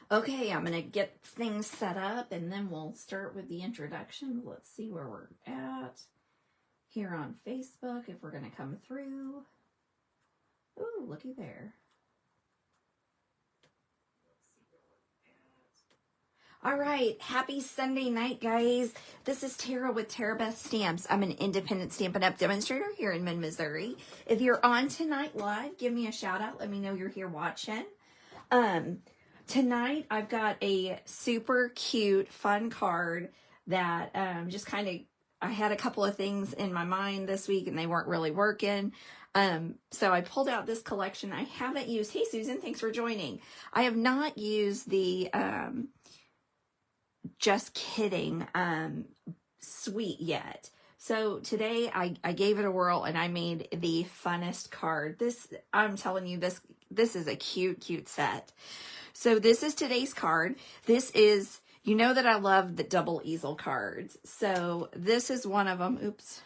Okay, I'm going to get things set up and then we'll start with the introduction. Let's see where we're at here on Facebook, if we're going to come through. Ooh, looky there. All right, happy Sunday night, guys. This is Tara with Tarabeth Stamps. I'm an independent Stampin' Up demonstrator here in Mid, Missouri. If you're on tonight live, give me a shout out. Let me know you're here watching. Tonight, I've got a super cute, fun card that just kind of, I had a couple of things in my mind this week and they weren't really working. So I pulled out this collection. I haven't used, hey Susan, thanks for joining. I have not used the Just Kidding suite yet. So today I gave it a whirl and I made the funnest card. This, I'm telling you, this is a cute set. So this is today's card. This is, you know that I love the double easel cards. So this is one of them. Oops.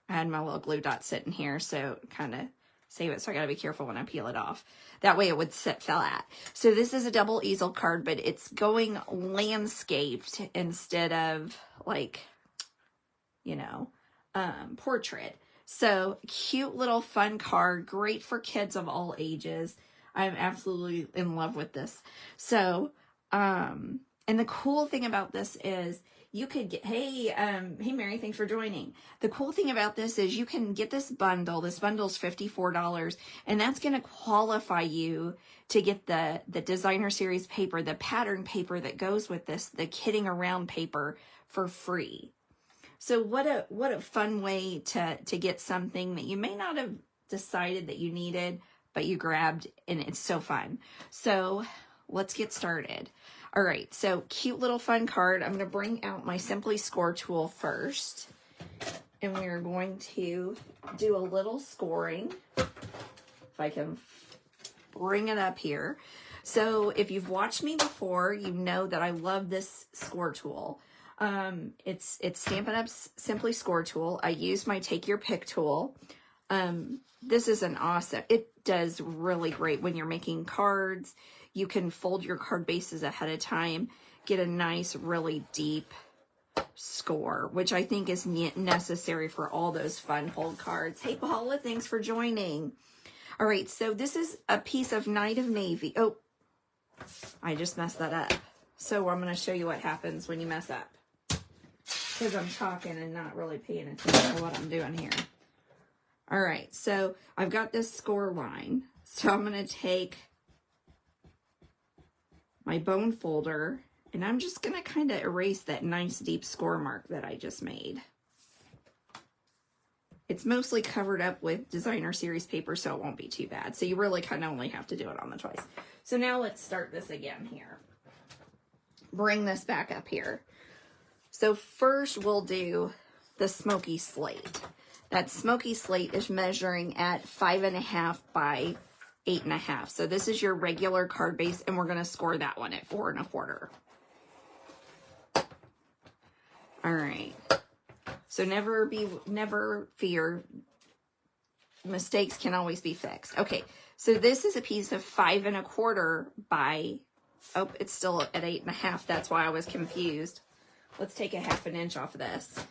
I had my little glue dot sitting here, so kind of save it. So I got to be careful when I peel it off. That way it would sit flat. So this is a double easel card, but it's going landscaped instead of like, you know, portrait. So cute little fun card, great for kids of all ages. I'm absolutely in love with this. So, and the cool thing about this is you could get, hey Mary, thanks for joining. The cool thing about this is you can get this bundle. This bundle's $54, and that's going to qualify you to get the designer series paper, the pattern paper that goes with this, the kidding around paper, for free. So what a fun way to get something that you may not have decided that you needed, but you grabbed, and it's so fun. So let's get started. All right, so cute little fun card. I'm going to bring out my Simply Score tool first, and we're going to do a little scoring. If I can bring it up here. So if you've watched me before, you know that I love this score tool. It's Stampin' Up's Simply Score tool. I use my Take Your Pick tool. This is an awesome, it does really great when you're making cards. You can fold your card bases ahead of time, get a nice, really deep score, which I think is necessary for all those fun fold cards. Hey, Paula, thanks for joining. All right, so this is a piece of Night of Navy. Oh, I just messed that up. So I'm going to show you what happens when you mess up, because I'm talking and not really paying attention to what I'm doing here. All right, so I've got this score line. So I'm going to take my bone folder, and I'm just going to kind of erase that nice deep score mark that I just made. It's mostly covered up with designer series paper, so it won't be too bad. So you really kind of only have to do it on the twice. So now let's start this again here. Bring this back up here. So first we'll do the smoky slate. That smoky slate is measuring at 5.5 by 8.5. So this is your regular card base, and we're going to score that one at 4 1/4. All right. So never fear. Mistakes can always be fixed. Okay. So this is a piece of 5 1/4 by, oh, it's still at 8.5. That's why I was confused. Let's take a 1/2 inch off of this.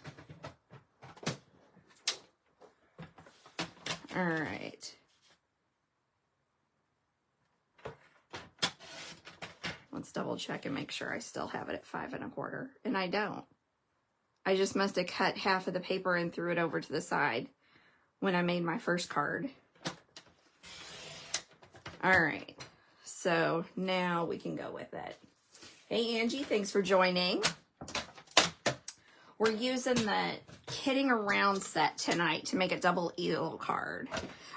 All right. Let's double check and make sure I still have it at 5 1/4. And I don't. I just must have cut half of the paper and threw it over to the side when I made my first card. All right. So now we can go with it. Hey, Angie, thanks for joining. We're using the Kidding Around set tonight to make a double easel card.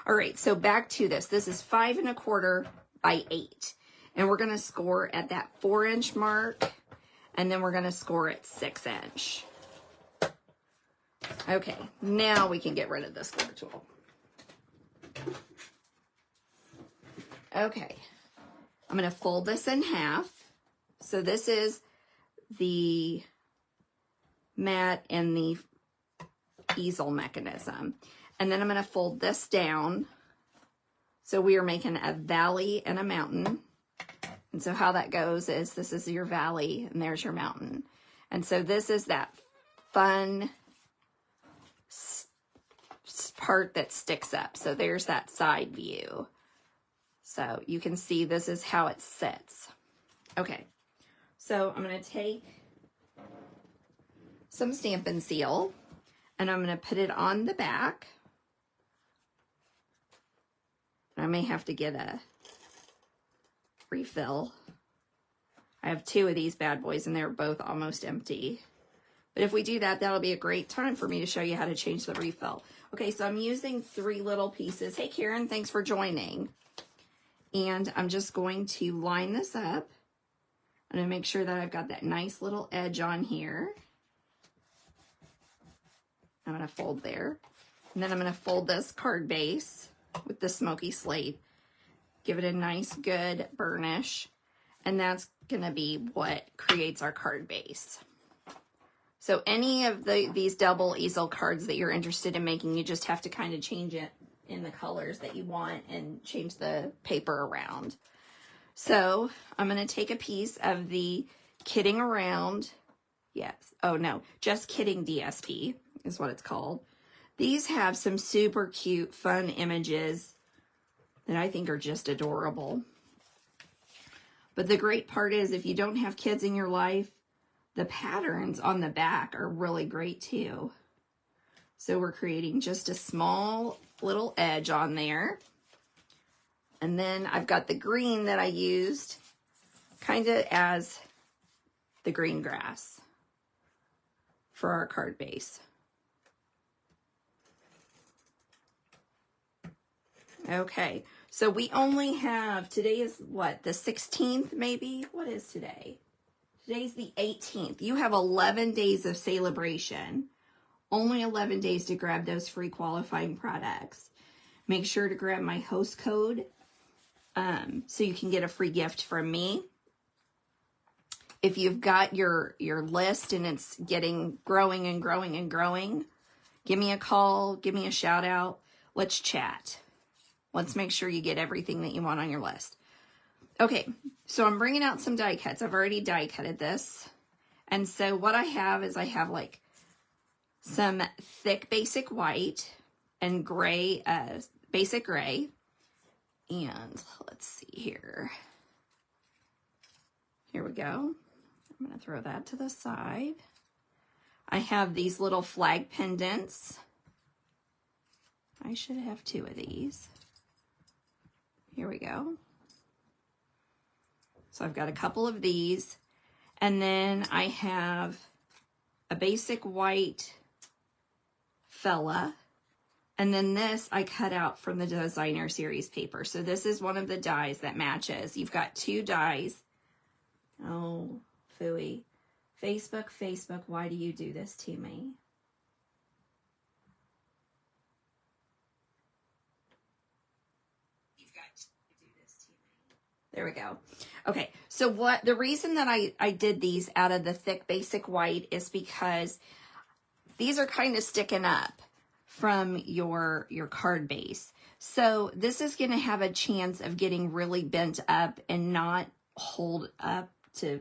All right, so back to this. This is 5 1/4 by 8. And we're going to score at that 4-inch mark. And then we're going to score at 6-inch. Okay, now we can get rid of the score tool. Okay, I'm going to fold this in half. So this is the mat and the easel mechanism. And then I'm going to fold this down. So we are making a valley and a mountain. And so how that goes is this is your valley and there's your mountain. And so this is that fun part that sticks up. So there's that side view. So you can see this is how it sits. Okay, so I'm going to take some Stampin' Seal and I'm going to put it on the back. I may have to get a refill. I have 2 of these bad boys and they're both almost empty. But if we do that, that'll be a great time for me to show you how to change the refill. Okay, so I'm using 3 little pieces. Hey, Karen, thanks for joining. And I'm just going to line this up. I'm going to make sure that I've got that nice little edge on here. I'm going to fold there. And then I'm going to fold this card base with the smoky slate. Give it a nice, good burnish. And that's going to be what creates our card base. So any of these double easel cards that you're interested in making, you just have to kind of change it in the colors that you want and change the paper around. So I'm going to take a piece of the Kidding Around, yes, oh no, Just Kidding DSP is what it's called. These have some super cute, fun images that I think are just adorable. But the great part is if you don't have kids in your life, the patterns on the back are really great too. So we're creating just a small little edge on there. And then I've got the green that I used kind of as the green grass for our card base. Okay, so we only have, today is what, the 16th maybe? What is today? Today's the 18th. You have 11 days of celebration. Only 11 days to grab those free qualifying products. Make sure to grab my host code so you can get a free gift from me. If you've got your list and it's growing and growing and growing, give me a call, give me a shout out. Let's chat. Let's make sure you get everything that you want on your list. Okay, so I'm bringing out some die cuts. I've already die cutted this. And so what I have is I have like some thick basic white and gray, basic gray. And let's see here. Here we go. I'm going to throw that to the side. I have these little flag pendants. I should have 2 of these. Here we go. So I've got a couple of these. And then I have a basic white fella. And then this I cut out from the designer series paper. So this is one of the dies that matches. You've got 2 dies. Oh, phooey. Facebook, why do you do this to me? You've got to do this to me. There we go. Okay, so the reason that I did these out of the thick basic white is because these are kind of sticking up from your card base. So this is going to have a chance of getting really bent up and not hold up to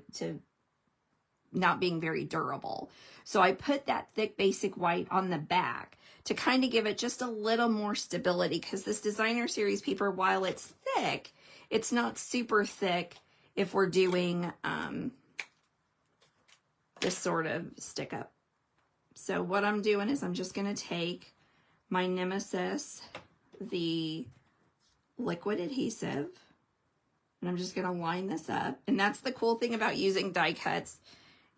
not being very durable. So I put that thick basic white on the back to kind of give it just a little more stability, because this designer series paper, while it's thick, it's not super thick if we're doing this sort of stick up. So what I'm doing is I'm just going to take my Nemesis, the liquid adhesive, and I'm just going to line this up. And that's the cool thing about using die cuts,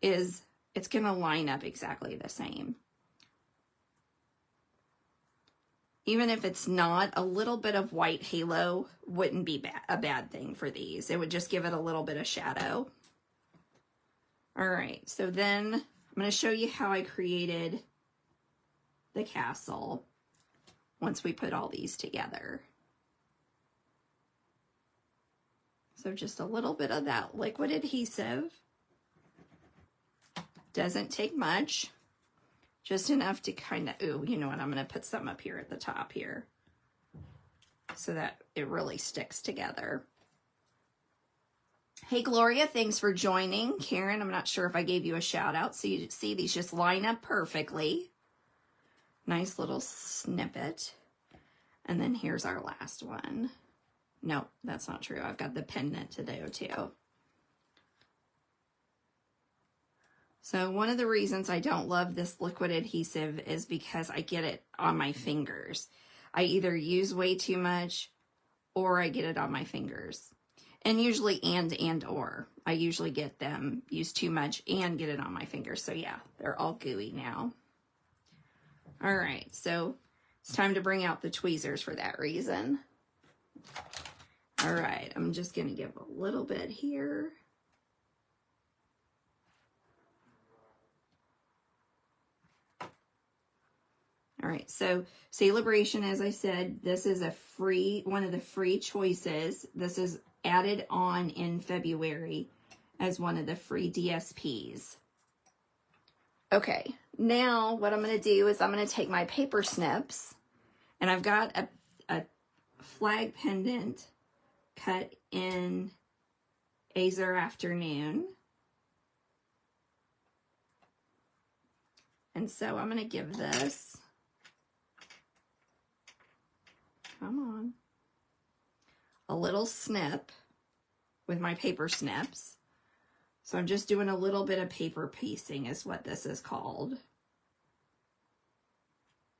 is it's going to line up exactly the same. Even if it's not, a little bit of white halo wouldn't be a bad thing for these. It would just give it a little bit of shadow. All right, so then I'm going to show you how I created the castle once we put all these together. So just a little bit of that liquid adhesive. Doesn't take much. Just enough to kind of, ooh, you know what, I'm going to put some up here at the top here so that it really sticks together. Hey, Gloria, thanks for joining. Karen, I'm not sure if I gave you a shout out. So you see these just line up perfectly. Nice little snippet. And then here's our last one. Nope, that's not true. I've got the pendant to do too. So one of the reasons I don't love this liquid adhesive is because I get it on my fingers. I either use way too much or I get it on my fingers. And usually and or. I usually get them, use too much and get it on my fingers. So yeah, they're all gooey now. All right, so it's time to bring out the tweezers for that reason. All right, I'm just gonna give a little bit here. All right, so Celebration, as I said, this is one of the free choices. This is added on in February as one of the free DSPs. Okay, now what I'm going to do is I'm going to take my paper snips, and I've got a flag pendant cut in Azure Afternoon. And so I'm going to give this, come on, a little snip with my paper snips. So I'm just doing a little bit of paper piecing is what this is called.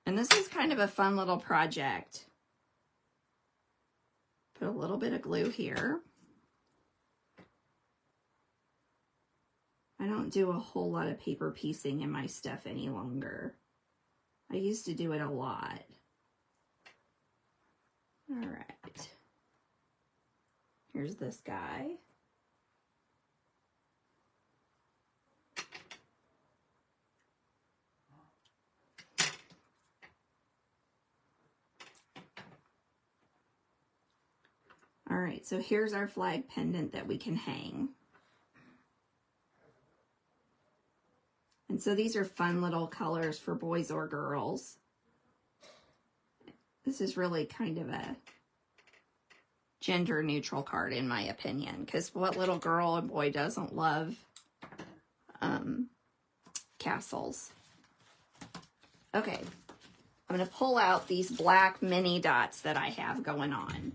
And this is kind of a fun little project. Put a little bit of glue here. I don't do a whole lot of paper piecing in my stuff any longer. I used to do it a lot. All right. Here's this guy. All right, so here's our flag pendant that we can hang. And so these are fun little colors for boys or girls. This is really kind of a gender neutral card in my opinion, because what little girl and boy doesn't love castles? Okay, I'm going to pull out these black mini dots that I have going on.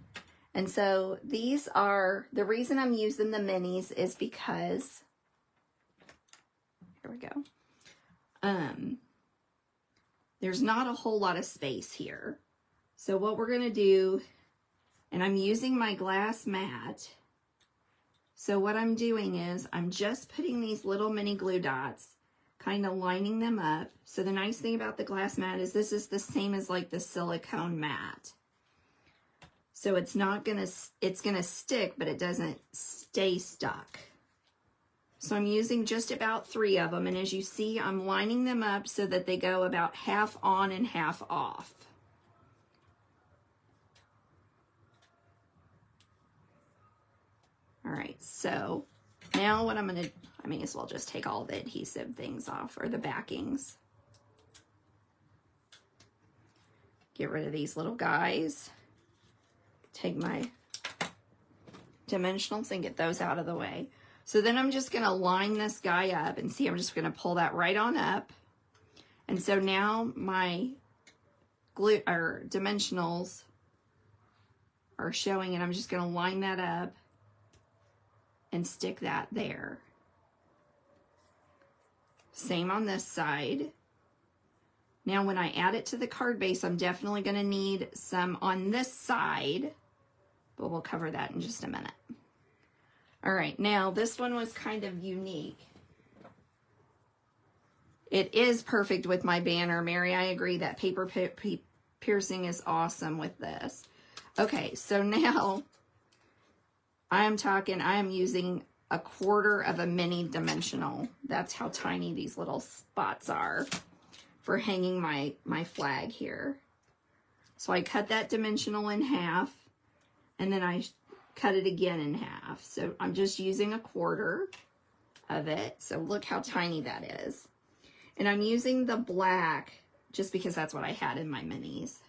And so these are, the reason I'm using the minis is because, here we go, there's not a whole lot of space here. So what we're going to do, and I'm using my glass mat. So what I'm doing is I'm just putting these little mini glue dots, kind of lining them up. So the nice thing about the glass mat is this is the same as like the silicone mat. So it's not gonna, it's gonna stick, but it doesn't stay stuck. So I'm using just about 3 of them. And as you see, I'm lining them up so that they go about half on and half off. All right, so now what I'm gonna, I may as well just take all the adhesive things off, or the backings. Get rid of these little guys. Take my dimensionals and get those out of the way. So then I'm just gonna line this guy up, and see, I'm just gonna pull that right on up. And so now my glue or dimensionals are showing, and I'm just gonna line that up and stick that there. Same on this side. Now when I add it to the card base, I'm definitely going to need some on this side, but we'll cover that in just a minute. All right, now this one was kind of unique. It is perfect with my banner, Mary. I agree that paper piercing is awesome with this. Okay, so now I am using 1/4 of a mini dimensional. That's how tiny these little spots are for hanging my flag here. So I cut that dimensional in half, and then I cut it again in half. So I'm just using 1/4 of it. So look how tiny that is. And I'm using the black just because that's what I had in my minis.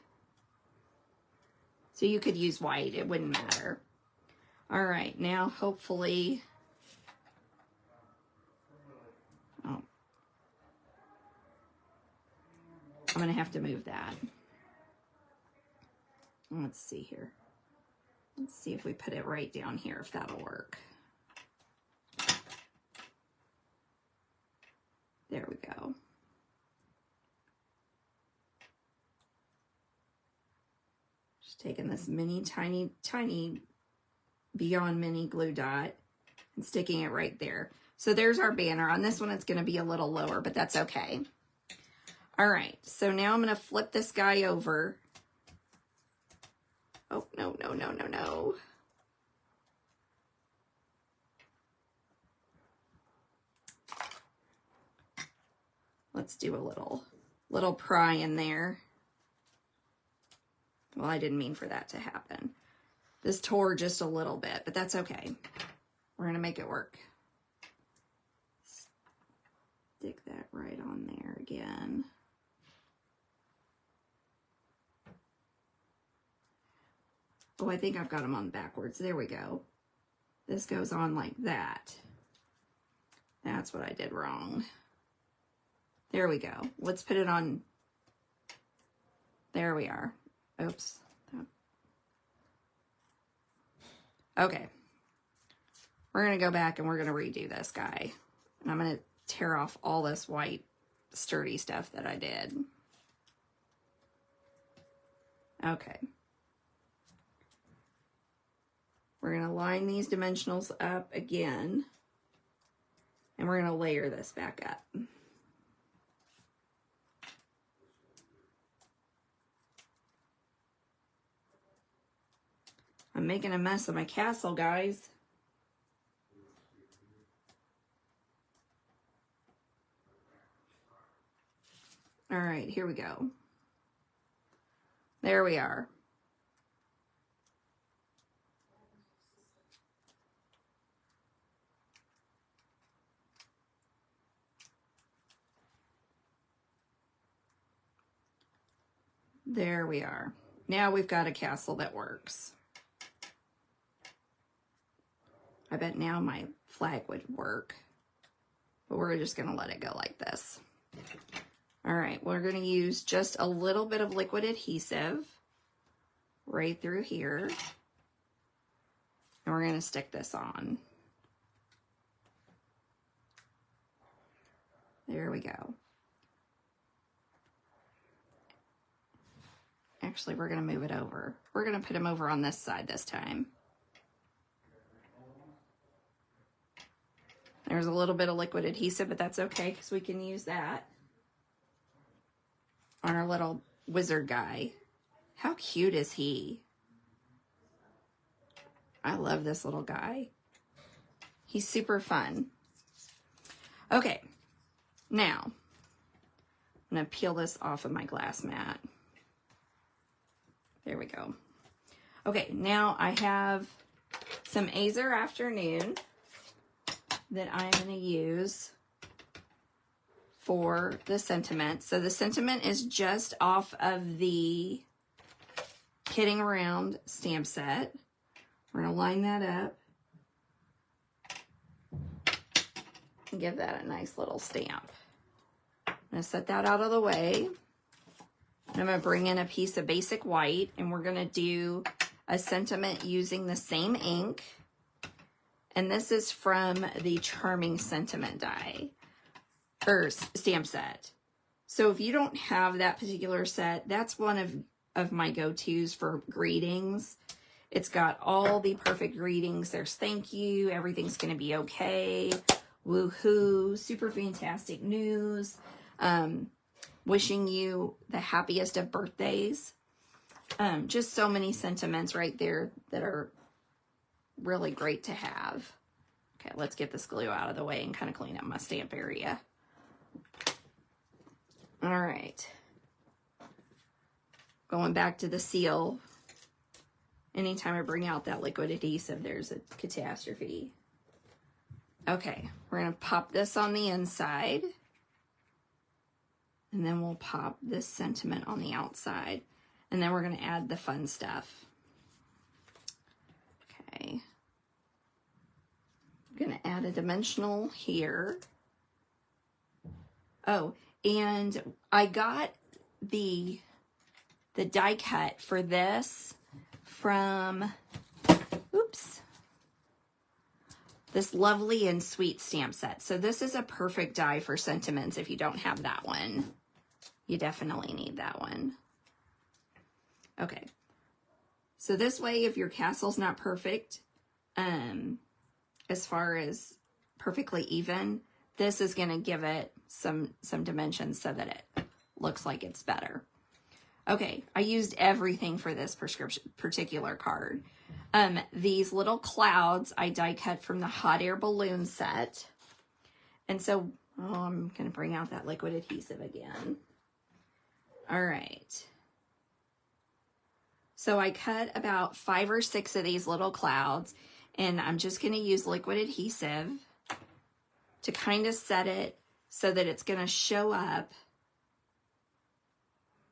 So you could use white, it wouldn't matter. All right, now hopefully I'm gonna have to move that. Let's see here. Let's see if we put it right down here, if that'll work. There we go. Just taking this mini, tiny, tiny Beyond Mini glue dot and sticking it right there. So there's our banner. On this one, it's going to be a little lower, but that's okay. All right, so now I'm going to flip this guy over. Oh, no, no, no, no, no. Let's do a little pry in there. Well, I didn't mean for that to happen. This tore just a little bit, but that's okay. We're gonna make it work. Stick that right on there again. Oh, I think I've got them on backwards. There we go. This goes on like that. That's what I did wrong. There we go. Let's put it on. There we are. Oops. Okay. We're going to go back and we're going to redo this guy. And I'm going to tear off all this white sturdy stuff that I did. Okay. We're going to line these dimensionals up again. And we're going to layer this back up. I'm making a mess of my castle, guys. All right, here we go. There we are. There we are. Now we've got a castle that works. I bet now my flag would work, but we're just gonna let it go like this. All right, we're gonna use just a little bit of liquid adhesive right through here, and we're gonna stick this on. There we go. Actually, we're gonna move it over. We're gonna put him over on this side this time. There's a little bit of liquid adhesive, but that's okay because we can use that on our little wizard guy. How cute is he? I love this little guy. He's super fun. Okay, now I'm gonna peel this off of my glass mat. There we go. Okay, now I have some Easel Afternoon that I'm going to use for the sentiment. So the sentiment is just off of the Kidding Around stamp set. We're going to line that up and give that a nice little stamp. I'm going to set that out of the way. I'm going to bring in a piece of basic white, and we're going to do a sentiment using the same ink. And this is from the Charming Sentiment die, or stamp set. So if you don't have that particular set, that's one of my go-tos for greetings. It's got all the perfect greetings. There's thank you, everything's going to be okay, woohoo, super fantastic news, wishing you the happiest of birthdays. Just so many sentiments right there that are really great to have. Okay, let's get this glue out of the way and kind of clean up my stamp area. All right. Going back to the seal. Anytime I bring out that liquid adhesive, there's a catastrophe. Okay, we're going to pop this on the inside. And then we'll pop this sentiment on the outside. And then we're going to add the fun stuff. Okay. I'm going to add a dimensional here. Oh, and I got the die cut for this from, oops, this Lovely and Sweet stamp set. So this is a perfect die for sentiments if you don't have that one. You definitely need that one. Okay. So this way, if your castle's not perfect, as far as perfectly even, this is going to give it some dimensions so that it looks like it's better. Okay, I used everything for this particular card. These little clouds I die cut from the hot air balloon set. And so, I'm going to bring out that liquid adhesive again. All right. So I cut about 5 or 6 of these little clouds, and I'm just going to use liquid adhesive to kind of set it so that it's going to show up.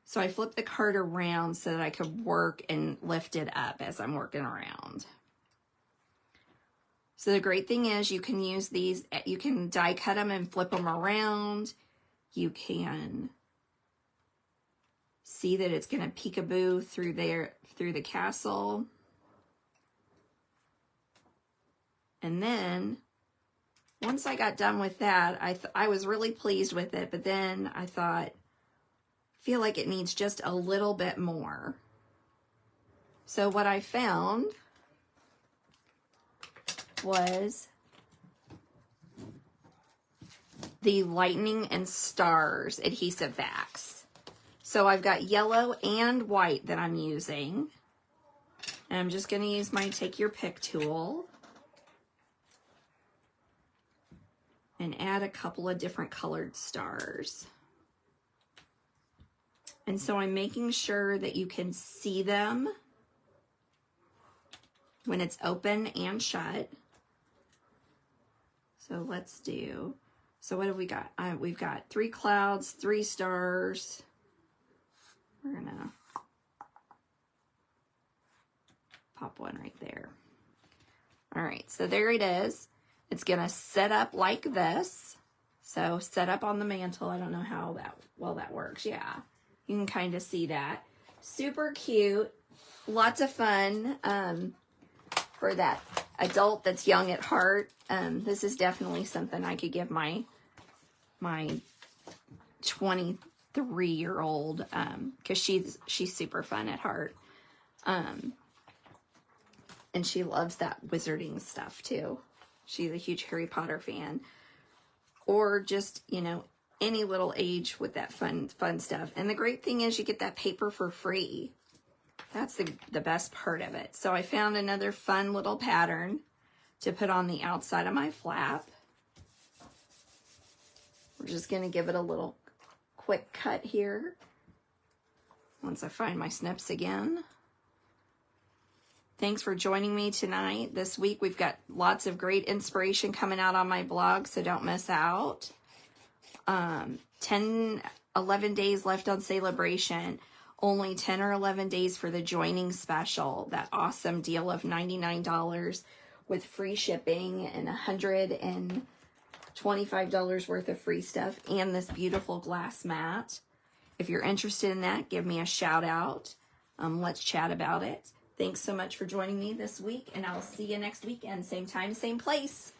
So I flip the card around so that I could work and lift it up as I'm working around. So the great thing is you can use these, you can die cut them and flip them around. You can see that it's going to peekaboo through there, through the castle. And then once I got done with that, I was really pleased with it, but then I thought, feel like it needs just a little bit more. So what I found was the lightning and stars adhesive backs. So I've got yellow and white that I'm using. And I'm just going to use my take your pick tool and add a couple of different colored stars. And so I'm making sure that you can see them when it's open and shut. So let's do, so what have we got? We've got 3 clouds, 3 stars. We're gonna pop one right there. All right, so there it is. It's gonna set up like this. So set up on the mantle. I don't know how well that works. Yeah. You can kind of see that. Super cute. Lots of fun for that adult that's young at heart. This is definitely something I could give my 23-year-old because she's super fun at heart. And she loves that wizarding stuff too. She's a huge Harry Potter fan. Or just, you know, any little age with that fun stuff. And the great thing is you get that paper for free. That's the best part of it. So I found another fun little pattern to put on the outside of my flap. We're just going to give it a little quick cut here. Once I find my snips again. Thanks for joining me tonight. This week we've got lots of great inspiration coming out on my blog, so don't miss out. 10, 11 days left on Celebration. Only 10 or 11 days for the joining special. That awesome deal of $99 with free shipping and $125 worth of free stuff and this beautiful glass mat. If you're interested in that, give me a shout out. Let's chat about it. Thanks so much for joining me this week, and I'll see you next weekend. Same time, same place.